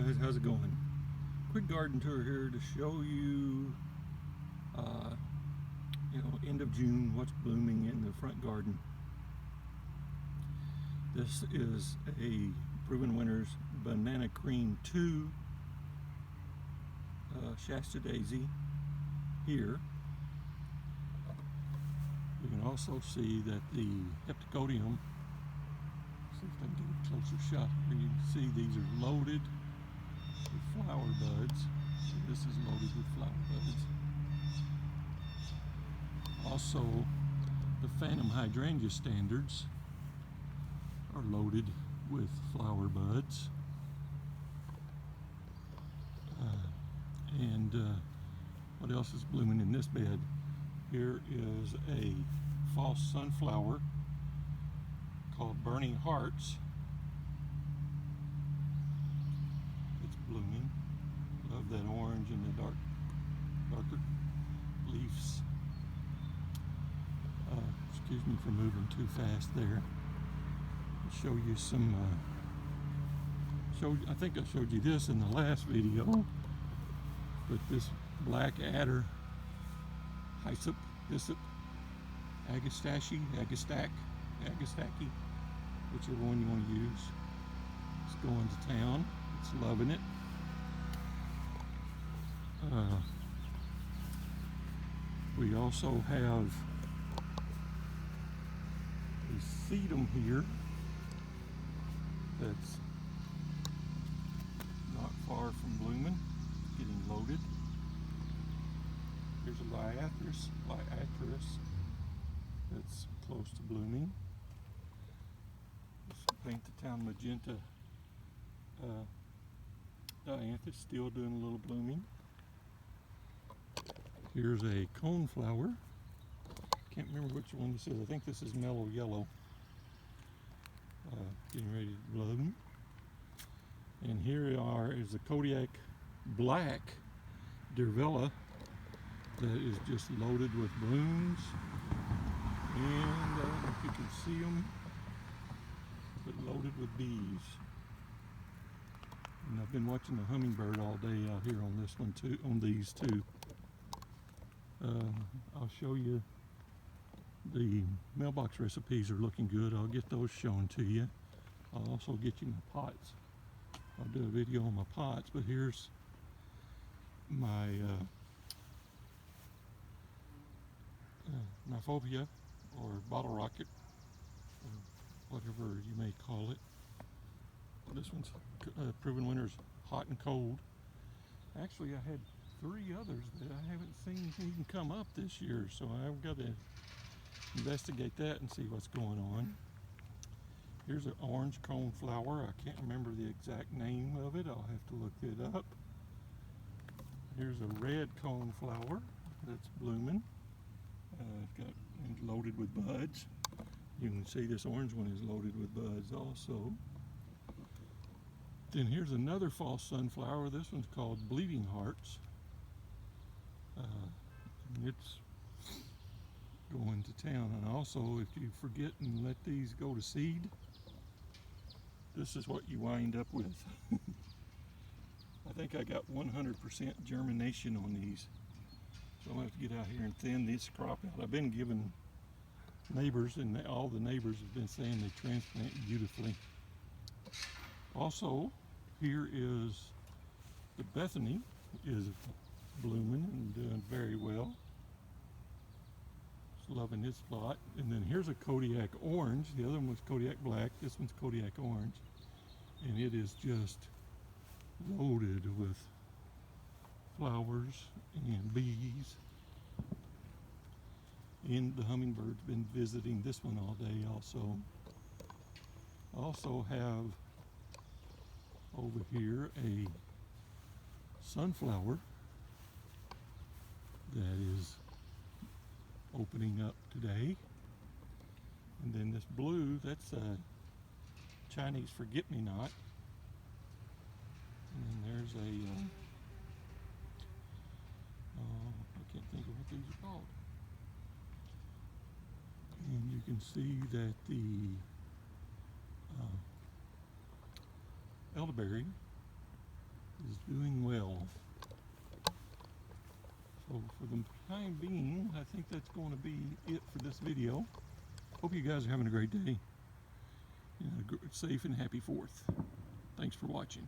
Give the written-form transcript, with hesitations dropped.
guys, how's it going? Quick garden tour here to show you, end of June, what's blooming in the front garden. This is a Proven Winners Banana Cream 2 Shasta daisy here. You can also see that the Heptacodium, see if I can get a closer shot here, you can see these are loaded with flower buds. So this is loaded with flower buds. Also, the Phantom Hydrangea standards are loaded with flower buds. What else is blooming in this bed? Here is a false sunflower called Burning Hearts. It's blooming. Love that orange and the darker leaves. Excuse me for moving too fast there. I'll show you some. I think I showed you this in the last video, but this black adder, Hyssop, Agastache, whichever one you want to use. It's going to town. It's loving it. We also have a sedum here that's not far from blooming, getting loaded. Here's a Liatris that's close to blooming. This Paint the Town Magenta Dianthus still doing a little blooming. Here's a Coneflower. Can't remember which one this is. I think this is Mellow Yellow. Getting ready to bloom. And here is a Kodiak Black Diervilla that is just loaded with blooms. And I don't know if you can see them, but loaded with bees. And I've been watching the hummingbird all day out here on this one too, on these two. I'll show you the mailbox recipes are looking good. I'll get those shown to you. I'll also get you my pots. I'll do a video on my pots, but here's my Kniphofia, or bottle rocket, or whatever you may call it. This one's Proven Winners Hot and Cold. Actually, I had 3 others that I haven't seen even come up this year, so I've got to investigate that and see what's going on. Here's an orange coneflower. I can't remember the exact name of it. I'll have to look it up. Here's a red coneflower that's blooming. It's loaded with buds. You can see this orange one is loaded with buds also. Then here's another false sunflower. This one's called Bleeding Hearts. It's going to town. And also, if you forget and let these go to seed, this is what you wind up with. I think I got 100% germination on these. So I'm going to have to get out here and thin this crop out. I've been giving neighbors, and all the neighbors have been saying they transplant beautifully. Also, here is the Betony is blooming and doing very well. Just loving his spot. And then here's a Kodiak Orange. The other one was Kodiak Black. This one's Kodiak Orange. And it is just loaded with flowers and bees. And the hummingbird's been visiting this one all day also. I also have over here a sunflower that is opening up today. And then this blue, that's a Chinese forget-me-not. And then there's a, I can't think of what these are called. And you can see that the Elderberry is doing well. So for the time being, I think that's going to be it for this video. Hope you guys are having a great day and a safe and happy 4th. Thanks for watching.